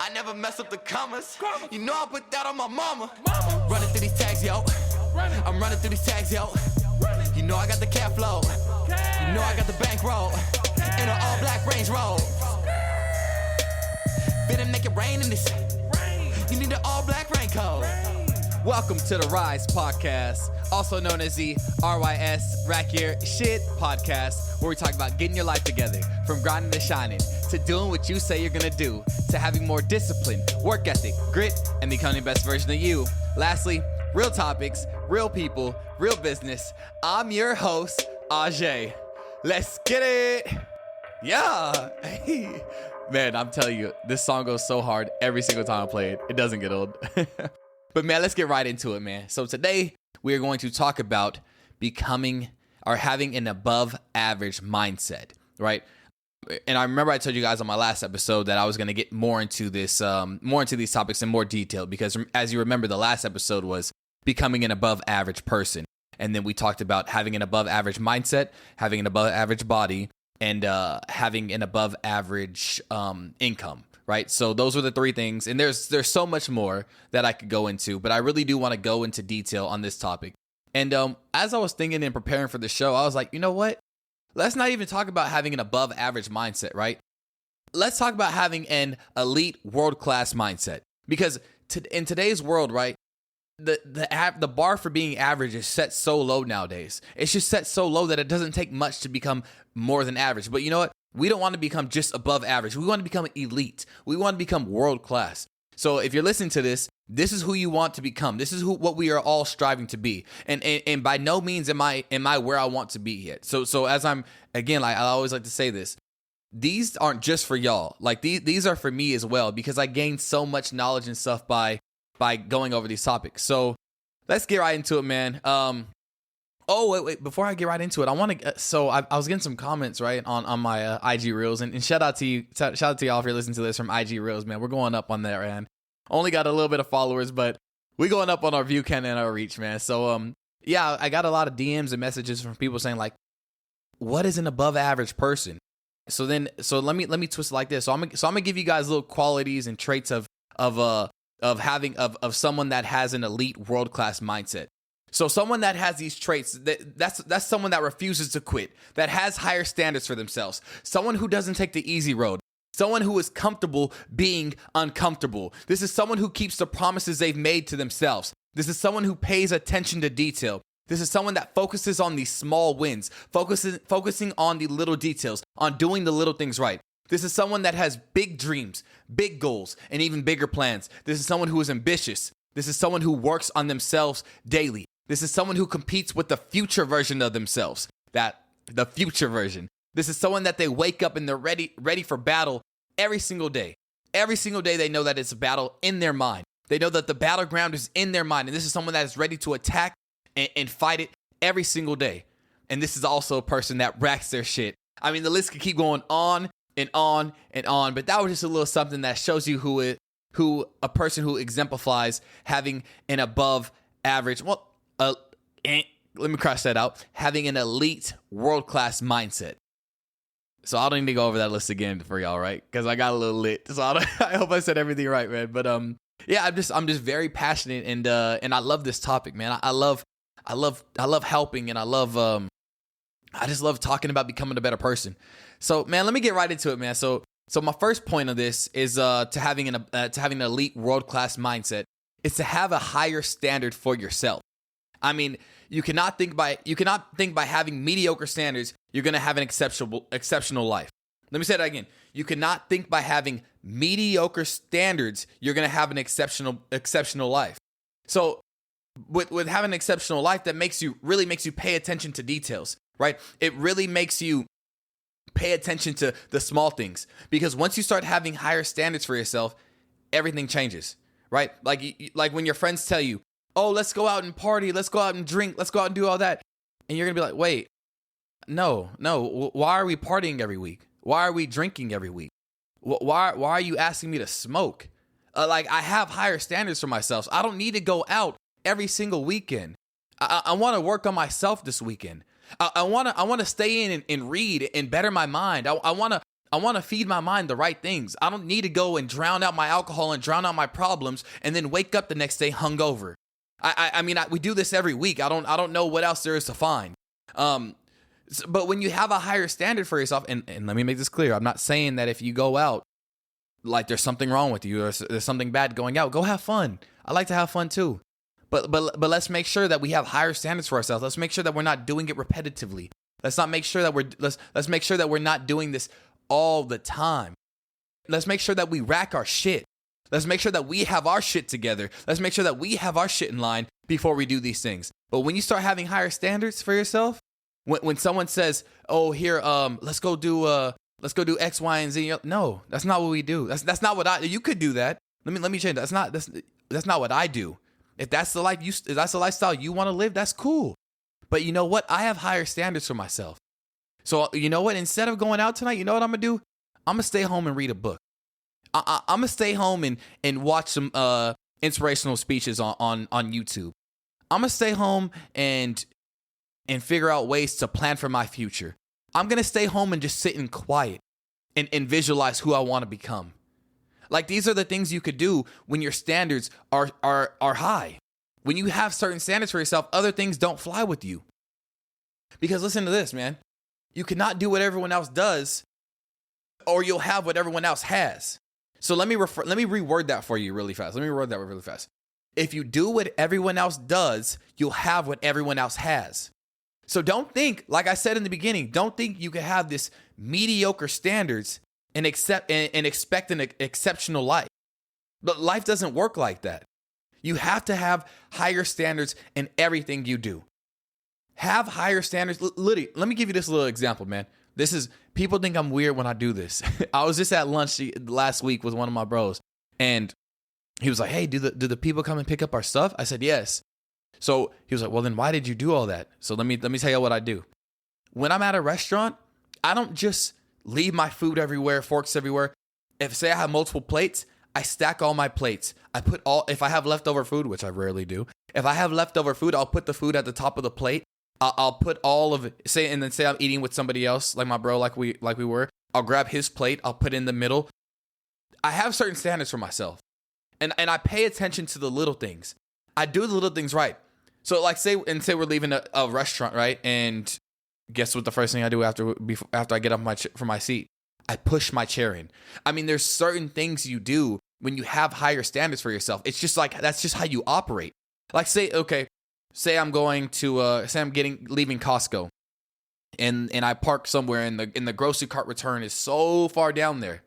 I never mess up the commas. You know I put that on my mama. Running through these tags, yo. I'm running through these tags, yo. You know I got the cat flow. You know I got the bankroll. In an all black Range Rover. Finna make it rain in this. You need an all black raincoat. Welcome to the Rise Podcast, also known as the RYS Rack Your Shit Podcast, where we talk about getting your life together, from grinding to shining, to doing what you say you're gonna do, to having more discipline, work ethic, grit, and becoming the best version of you. Lastly, real topics, real people, real business. I'm your host, Ajay. Let's get it! Yeah! Man, I'm telling you, this song goes so hard every single time I play it. It doesn't get old. But man, let's get right into it, man. So today we are going to talk about becoming or having an above average mindset, right? And I remember I told you guys on my last episode that I was going to get more into this, more into these topics in more detail, because as you remember, the last episode was becoming an above average person. And then we talked about having an above average mindset, having an above average body, and having an above average income. Right. So those were the three things. And there's so much more that I could go into, but I really do want to go into detail on this topic. And as I was thinking and preparing for the show, I was like, you know what? Let's not even talk about having an above average mindset, right? Let's talk about having an elite world class mindset, because in today's world, right, the bar for being average is set so low nowadays. It's just set so low that it doesn't take much to become more than average. But you know what? We don't want to become just above average. We want to become elite. We want to become world class. So if you're listening to this, this is who you want to become. This is what we are all striving to be. And by no means am I where I want to be yet. So as I'm, again, like I always like to say this, these aren't just for y'all. Like these are for me as well, because I gained so much knowledge and stuff by going over these topics. So let's get right into it, man. Oh, wait, before I get right into it, I want to, so I was getting some comments, right, on my IG Reels, and shout out to you, shout out to y'all if you're listening to this from IG Reels, man. We're going up on there, and only got a little bit of followers, but we going up on our view count and our reach, man. So, yeah, I got a lot of DMs and messages from people saying, like, what is an above average person? So let me twist it like this. So I'm gonna give you guys little qualities and traits of someone that has an elite world class mindset. So someone that has these traits, that's someone that refuses to quit, that has higher standards for themselves, someone who doesn't take the easy road, someone who is comfortable being uncomfortable. This is someone who keeps the promises they've made to themselves. This is someone who pays attention to detail. This is someone that focuses on these small wins, focusing on the little details, on doing the little things right. This is someone that has big dreams, big goals, and even bigger plans. This is someone who is ambitious. This is someone who works on themselves daily. This is someone who competes with the future version of themselves, the future version. This is someone that they wake up and they're ready for battle every single day. Every single day they know that it's a battle in their mind. They know that the battleground is in their mind. And this is someone that is ready to attack and fight it every single day. And this is also a person that racks their shit. I mean, the list could keep going on and on and on, but that was just a little something that shows you who a person who exemplifies having an above average, let me cross that out, having an elite world-class mindset. So I don't need to go over that list again for y'all, right? Because I got a little lit. So I hope I said everything right, man. But yeah, I'm just very passionate, and I love this topic, man. I love helping, and I just love talking about becoming a better person. So man, let me get right into it, man. So my first point of this is to having an elite world-class mindset is to have a higher standard for yourself. I mean, you cannot think by having mediocre standards, you're going to have an exceptional life. Let me say that again. You cannot think by having mediocre standards, you're going to have an exceptional life. So with having an exceptional life, that really makes you pay attention to details, right? It really makes you pay attention to the small things, because once you start having higher standards for yourself, everything changes, right? Like when your friends tell you, oh, let's go out and party, let's go out and drink, let's go out and do all that. And you're going to be like, wait, no, why are we partying every week? Why are we drinking every week? Why are you asking me to smoke? I have higher standards for myself. So I don't need to go out every single weekend. I want to work on myself this weekend. I want to stay in and read and better my mind. I want I want to feed my mind the right things. I don't need to go and drown out my alcohol and drown out my problems and then wake up the next day hungover. I mean, we do this every week. I don't know what else there is to find. But when you have a higher standard for yourself, and let me make this clear, I'm not saying that if you go out, like there's something wrong with you or there's something bad going out, go have fun. I like to have fun too. But let's make sure that we have higher standards for ourselves. Let's make sure that we're not doing it repetitively. Let's make sure that we're not doing this all the time. Let's make sure that we rack our shit. Let's make sure that we have our shit together. Let's make sure that we have our shit in line before we do these things. But when you start having higher standards for yourself, when someone says, "Oh, here, let's go do X, Y, and Z," no, that's not what we do. That's not what I. You could do that. Let me change. That's not what I do. If that's the life if that's the lifestyle you want to live, that's cool. But you know what? I have higher standards for myself. So you know what? Instead of going out tonight, you know what I'm gonna do? I'm gonna stay home and read a book. I'm gonna stay home and watch some inspirational speeches on YouTube. I'm gonna stay home and figure out ways to plan for my future. I'm gonna stay home and just sit in quiet and visualize who I want to become. Like, these are the things you could do when your standards are high. When you have certain standards for yourself, other things don't fly with you. Because listen to this, man. You cannot do what everyone else does, or you'll have what everyone else has. So let me reword that for you really fast. If you do what everyone else does, you'll have what everyone else has. So don't think, like I said in the beginning, don't think you can have this mediocre standards and expect an exceptional life. But life doesn't work like that. You have to have higher standards in everything you do. Have higher standards. Literally, let me give you this little example, man. People think I'm weird when I do this. I was just at lunch last week with one of my bros, and he was like, "Hey, do the people come and pick up our stuff?" I said, "Yes." So he was like, "Well, then why did you do all that?" So let me tell you what I do. When I'm at a restaurant, I don't just leave my food everywhere, forks everywhere. Say I have multiple plates, I stack all my plates. If I have leftover food, which I rarely do, if I have leftover food, I'll put the food at the top of the plate. I'll put all of it, say I'm eating with somebody else, like my bro, like we were. I'll grab his plate, I'll put it in the middle. I have certain standards for myself. And I pay attention to the little things. I do the little things right. So like say we're leaving a restaurant, right? And guess what the first thing I do after I get up from my seat? I push my chair in. I mean, there's certain things you do when you have higher standards for yourself. It's just like, that's just how you operate. Like say I'm going to leaving Costco and I park somewhere and the grocery cart return is so far down there.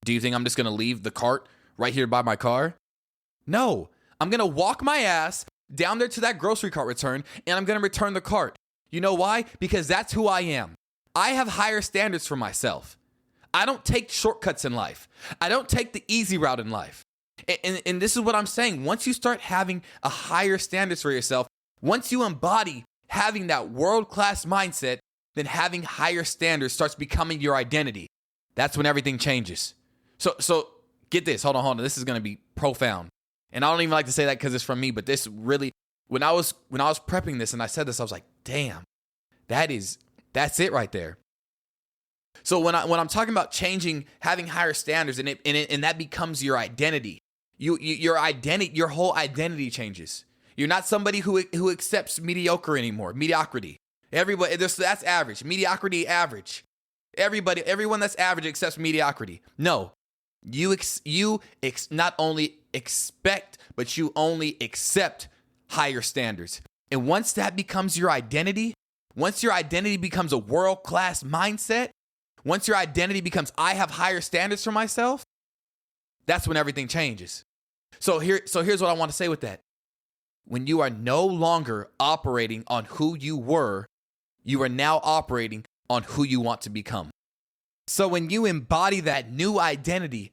Do you think I'm just going to leave the cart right here by my car? No, I'm going to walk my ass down there to that grocery cart return and I'm going to return the cart. You know why? Because that's who I am. I have higher standards for myself. I don't take shortcuts in life. I don't take the easy route in life. And this is what I'm saying. Once you start having a higher standards for yourself, once you embody having that world-class mindset, then having higher standards starts becoming your identity. That's when everything changes. So get this. Hold on. This is going to be profound. And I don't even like to say that because it's from me, but this really, when I was prepping this and I said this, I was like, damn, that's it right there. So when I'm talking about changing, having higher standards, and that becomes your identity. Your identity, your whole identity changes. You're not somebody who accepts mediocrity. Everybody, that's average. Mediocrity, average. Everyone that's average accepts mediocrity. No, you not only expect, but you only accept higher standards. And once that becomes your identity, once your identity becomes a world-class mindset, once your identity becomes, I have higher standards for myself, that's when everything changes. So here's what I want to say with that. When you are no longer operating on who you were, you are now operating on who you want to become. So when you embody that new identity,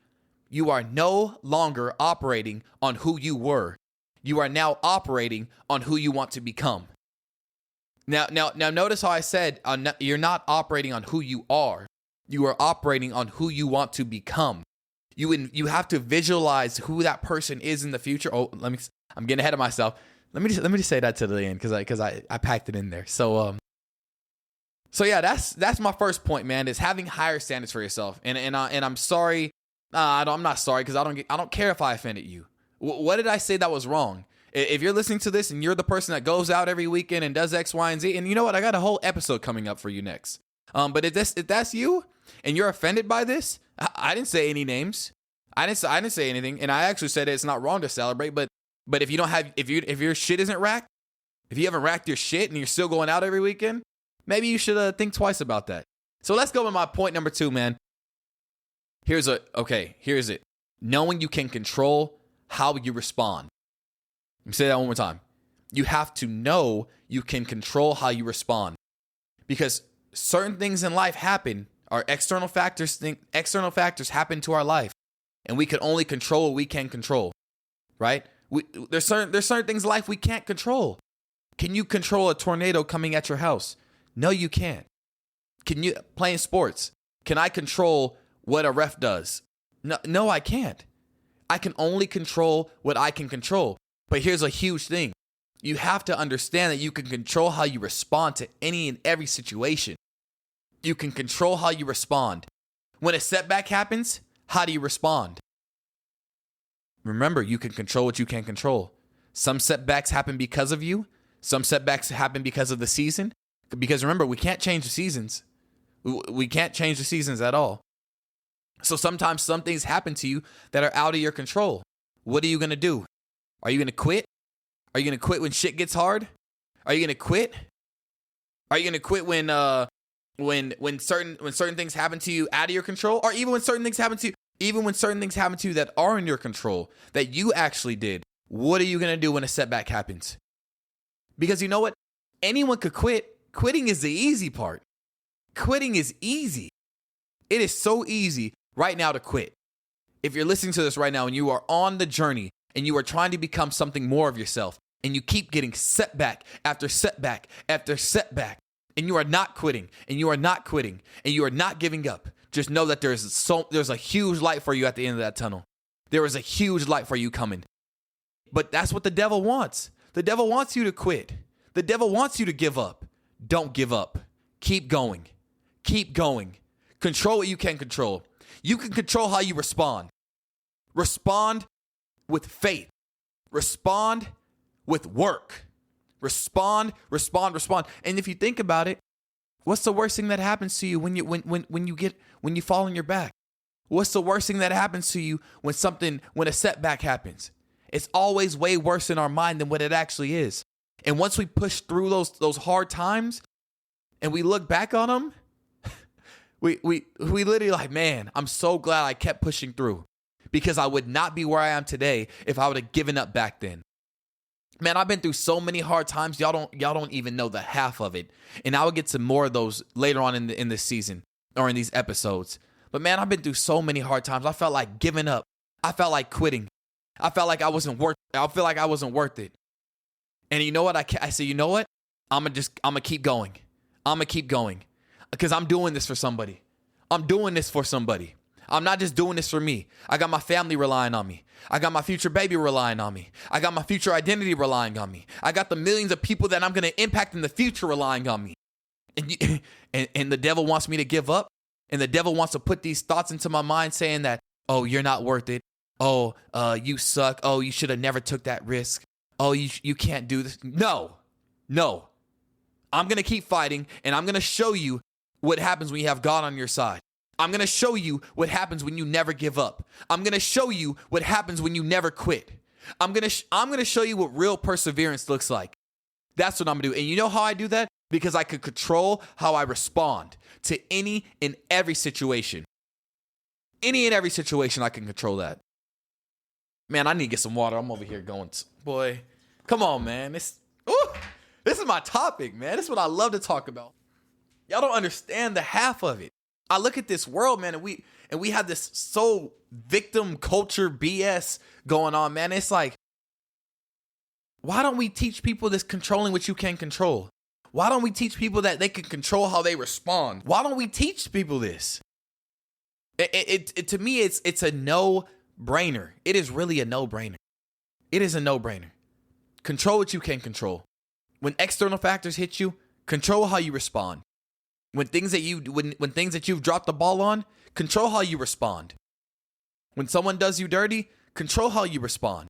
you are no longer operating on who you were. You are now operating on who you want to become. Now, notice how I said you're not operating on who you are. You are operating on who you want to become. You have to visualize who that person is in the future. Oh, I'm getting ahead of myself. Let me just say that to the end because I packed it in there. So So yeah, that's my first point, man, is having higher standards for yourself. And I'm sorry. I'm not sorry because I don't care if I offended you. What did I say that was wrong? If you're listening to this and you're the person that goes out every weekend and does X, Y, and Z, and you know what? I got a whole episode coming up for you next. But if that's you and you're offended by this, I didn't say any names. I didn't say anything, and I actually said it's not wrong to celebrate. But if you don't have if your shit isn't racked, if you haven't racked your shit and you're still going out every weekend, maybe you should think twice about that. So let's go with my point number 2, man. Here's it. Knowing you can control how you respond. Let me say that one more time. You have to know you can control how you respond, because certain things in life happen. Our external factors happen to our life, and we can only control what we can control, right? There's certain things in life we can't control. Can you control a tornado coming at your house? No, you can't. Can you playing sports? Can I control what a ref does? No, I can't. I can only control what I can control. But here's a huge thing. You have to understand that you can control how you respond to any and every situation. You can control how you respond. When a setback happens, how do you respond? Remember, you can control what you can't control. Some setbacks happen because of you. Some setbacks happen because of the season. Because remember, we can't change the seasons. We can't change the seasons at all. So sometimes some things happen to you that are out of your control. What are you going to do? Are you going to quit? Are you going to quit when shit gets hard? Are you going to quit? Are you going to quit when certain things happen to you out of your control, or even when certain things happen to you that are in your control that you actually did? What are you going to do when a setback happens? Because you know what? Anyone could quit. Quitting is the easy part. Quitting is easy. It is so easy right now to quit. If you're listening to this right now and you are on the journey and you are trying to become something more of yourself, and you keep getting setback after setback after setback, and you are not quitting, and you are not quitting, and you are not giving up, just know that there's a huge light for you at the end of that tunnel. There is a huge light for you coming. But that's what the devil wants. The devil wants you to quit. The devil wants you to give up. Don't give up. Keep going. Keep going. Control what you can control. You can control how you respond. Respond with faith. Respond with work. Respond. And if you think about it, what's the worst thing that happens to you when you fall on your back? What's the worst thing that happens to you when a setback happens? It's always way worse in our mind than what it actually is. And once we push through those hard times and we look back on them, we literally like, man, I'm so glad I kept pushing through, because I would not be where I am today if I would have given up back then. Man, I've been through so many hard times. Y'all don't even know the half of it. And I will get to more of those later on in this season or in these episodes. But man, I've been through so many hard times. I felt like giving up. I felt like quitting. I felt like I wasn't worth it. And you know what? I said, you know what? I'm gonna keep going. I'm gonna keep going, because I'm doing this for somebody. I'm doing this for somebody. I'm not just doing this for me. I got my family relying on me. I got my future baby relying on me. I got my future identity relying on me. I got the millions of people that I'm going to impact in the future relying on me. And the devil wants me to give up. And the devil wants to put these thoughts into my mind saying that, oh, you're not worth it. Oh, you suck. Oh, you should have never took that risk. Oh, you can't do this. No. I'm going to keep fighting, and I'm going to show you what happens when you have God on your side. I'm going to show you what happens when you never give up. I'm going to show you what happens when you never quit. I'm going to show you what real perseverance looks like. That's what I'm going to do. And you know how I do that? Because I could control how I respond to any and every situation. Any and every situation, I can control that. Man, I need to get some water. I'm over here going, boy, come on, man. This is my topic, man. This is what I love to talk about. Y'all don't understand the half of it. I look at this world, man, and we have this so victim culture BS going on, man. It's like, why don't we teach people this controlling what you can control? Why don't we teach people that they can control how they respond? Why don't we teach people this? To me, it's a no-brainer. It is really a no-brainer. It is a no-brainer. Control what you can control. When external factors hit you, control how you respond. When things that you've dropped the ball on, control how you respond. When someone does you dirty, control how you respond.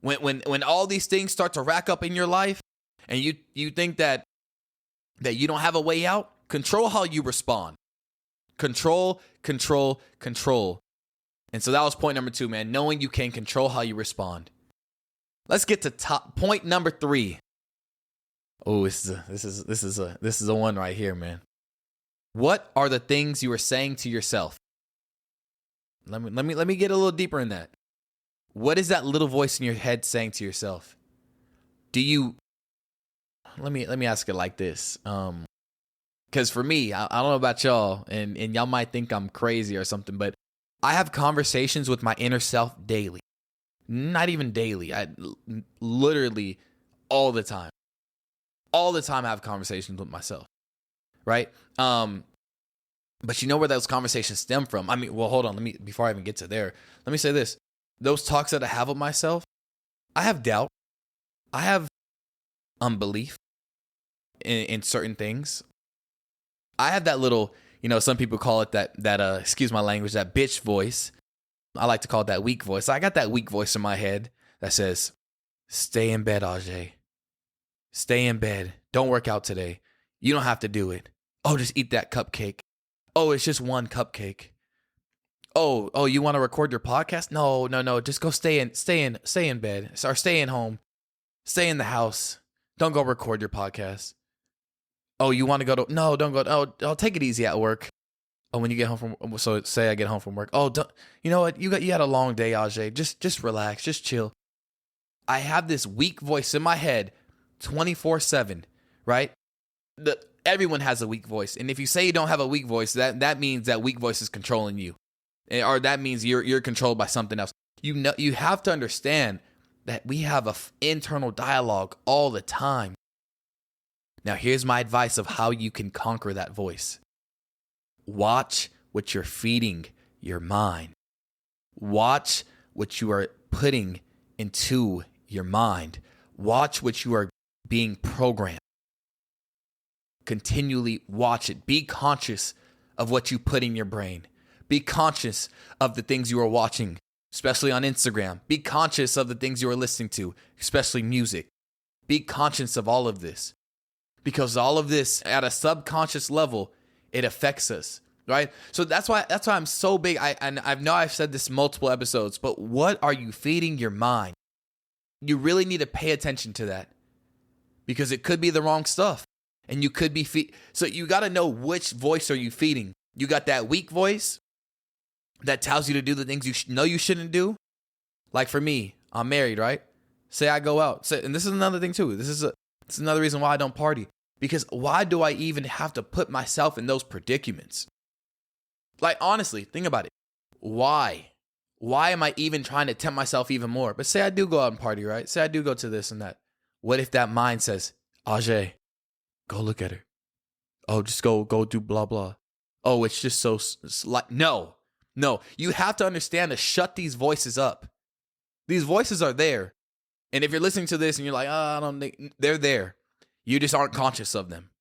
When all these things start to rack up in your life and you think that you don't have a way out, control how you respond. Control. And so that was point number 2, man. Knowing you can control how you respond. Let's get to point number 3. Oh, this is a one right here, man. What are the things you are saying to yourself? Let me get a little deeper in that. What is that little voice in your head saying to yourself? Let me ask it like this. Because for me, I don't know about y'all, and y'all might think I'm crazy or something, but I have conversations with my inner self daily. Not even daily. I literally all the time. All the time I have conversations with myself. Right? But you know where those conversations stem from? I mean, well, hold on. Before I even get to there, let me say this. Those talks that I have with myself, I have doubt. I have unbelief in certain things. I have that little, some people call it that excuse my language, that bitch voice. I like to call it that weak voice. I got that weak voice in my head that says, stay in bed, Ajay. Stay in bed. Don't work out today. You don't have to do it. Oh, just eat that cupcake. Oh, it's just one cupcake. Oh, you want to record your podcast? No. Just go stay in bed. Or stay in home. Stay in the house. Don't go record your podcast. Oh, you want to go to? No, don't go. Oh, I'll take it easy at work. Oh, when you get home from, so say I get home from work. Oh, don't, you know what? You had a long day, Ajay. Just relax. Just chill. I have this weak voice in my head 24/7, right? Everyone has a weak voice. And if you say you don't have a weak voice, that means that weak voice is controlling you. Or that means you're controlled by something else. You have to understand that we have an internal dialogue all the time. Now, here's my advice of how you can conquer that voice. Watch what you're feeding your mind. Watch what you are putting into your mind. Watch what you are being programmed. Continually watch it. Be conscious of what you put in your brain. Be conscious of the things you are watching, especially on Instagram. Be conscious of the things you are listening to, especially music. Be conscious of all of this. Because all of this, at a subconscious level, it affects us, right? So that's why I'm so big. I know I've said this multiple episodes, but what are you feeding your mind? You really need to pay attention to that, because it could be the wrong stuff, and you could be so you got to know which voice are you feeding. You got that weak voice that tells you to do the things you know you shouldn't do. Like for me, I'm married, right? Say I go out, and this is another thing too. This is another reason why I don't party. Because why do I even have to put myself in those predicaments? Like, honestly, think about it. Why? Why am I even trying to tempt myself even more? But say I do go out and party, right? Say I do go to this and that. What if that mind says, Ajay, go look at her. Oh, just go do blah, blah. Oh, it's just so, like, no. You have to understand to shut these voices up. These voices are there. And if you're listening to this and you're like, I don't think, they're there. You just aren't conscious of them.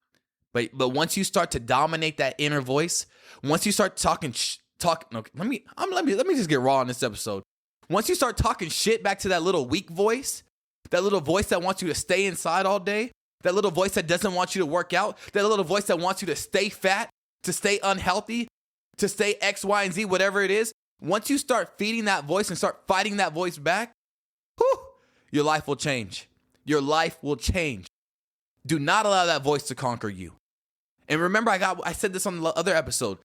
But once you start to dominate that inner voice, once you start talking, okay, let me just get raw in this episode. Once you start talking shit back to that little weak voice, that little voice that wants you to stay inside all day, that little voice that doesn't want you to work out, that little voice that wants you to stay fat, to stay unhealthy, to stay X, Y, and Z, whatever it is. Once you start feeding that voice and start fighting that voice back, your life will change. Your life will change. Do not allow that voice to conquer you. And remember, I said this on the other episode.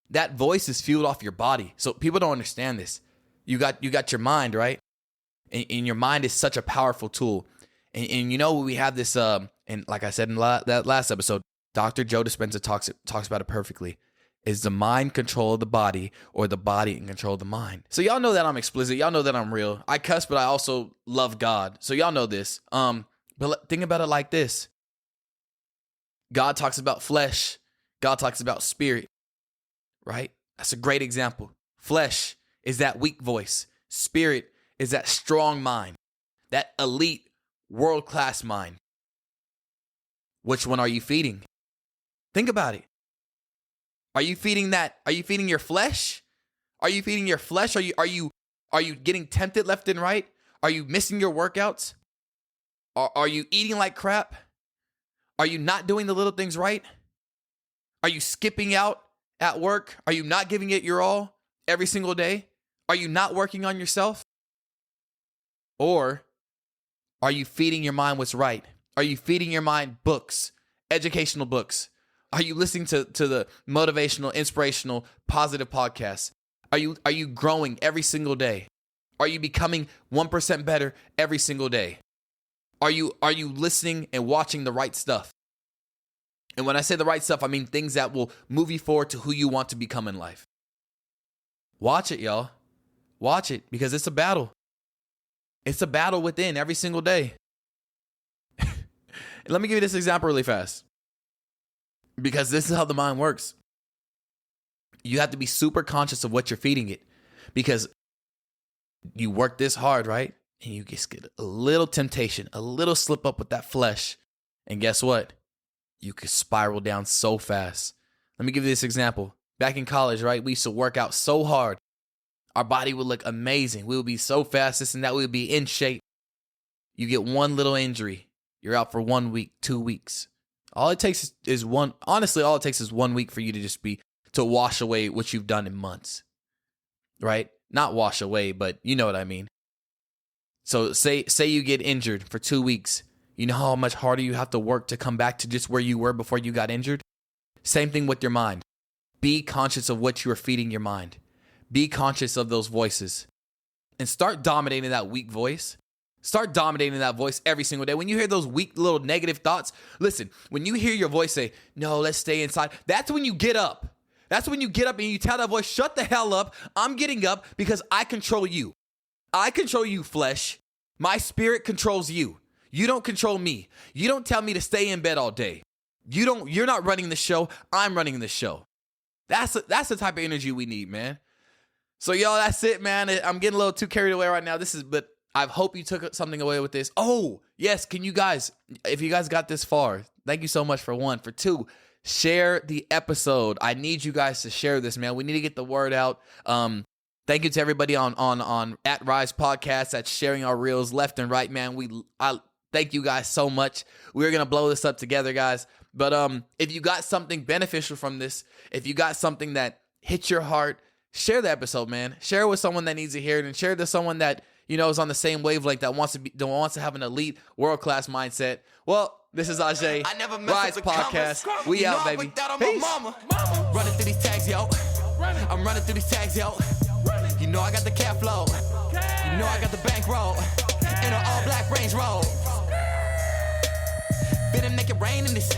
That voice is fueled off your body. So people don't understand this. You got your mind, right? And your mind is such a powerful tool. And you know, we have this, and like I said in that last episode, Dr. Joe Dispenza talks about it perfectly. Is the mind control of the body, or the body in control of the mind? So y'all know that I'm explicit. Y'all know that I'm real. I cuss, but I also love God. So y'all know this. But think about it like this. God talks about flesh. God talks about spirit, right? That's a great example. Flesh is that weak voice. Spirit is that strong mind, that elite, world-class mind. Which one are you feeding? Think about it. Are you feeding that? Are you feeding your flesh? Are you feeding your flesh? Are you getting tempted left and right? Are you missing your workouts? Are you eating like crap? Are you not doing the little things right? Are you skipping out at work? Are you not giving it your all every single day? Are you not working on yourself? Or are you feeding your mind what's right? Are you feeding your mind books, educational books? Are you listening to the motivational, inspirational, positive podcasts? Are you growing every single day? Are you becoming 1% better every single day? Are you listening and watching the right stuff? And when I say the right stuff, I mean things that will move you forward to who you want to become in life. Watch it, y'all. Watch it, because it's a battle. It's a battle within every single day. Let me give you this example really fast, because this is how the mind works. You have to be super conscious of what you're feeding it, because you work this hard, right? And you just get a little temptation, a little slip up with that flesh. And guess what? You could spiral down so fast. Let me give you this example. Back in college, right? We used to work out so hard. Our body would look amazing. We would be so fast, this and that. We would be in shape. You get one little injury. You're out for 1 week, 2 weeks. All it takes is one. Honestly, all it takes is 1 week for you to wash away what you've done in months, right? Not wash away, but you know what I mean. So say you get injured for 2 weeks. You know how much harder you have to work to come back to just where you were before you got injured? Same thing with your mind. Be conscious of what you are feeding your mind. Be conscious of those voices. And start dominating that weak voice. Start dominating that voice every single day. When you hear those weak little negative thoughts, listen, when you hear your voice say, no, let's stay inside, that's when you get up. That's when you get up and you tell that voice, shut the hell up. I'm getting up because I control you. I control you, flesh. My spirit controls you. You don't control me. You don't tell me to stay in bed all day. You're not running the show. I'm running the show. That's the type of energy we need, man. So y'all, that's it, man. I'm getting a little too carried away right now. But I hope you took something away with this. Oh, yes. Can you guys, if you guys got this far, thank you so much for one. For two, share the episode. I need you guys to share this, man. We need to get the word out. Thank you to everybody on at Rise Podcast that's sharing our reels left and right, man. I thank you guys so much. We're gonna blow this up together, guys. But if you got something beneficial from this, if you got something that hits your heart, share the episode, man. Share it with someone that needs to hear it, and share it to someone that is on the same wavelength that wants to have an elite world-class mindset. Well, this is Ajay, Rise Podcast. We out, baby. Peace. Running through these tags, yo. I'm running through these tags, yo. You know I got the cat flow. You know I got the bankroll. In an all-black Range Rover. Finna make it rain in this.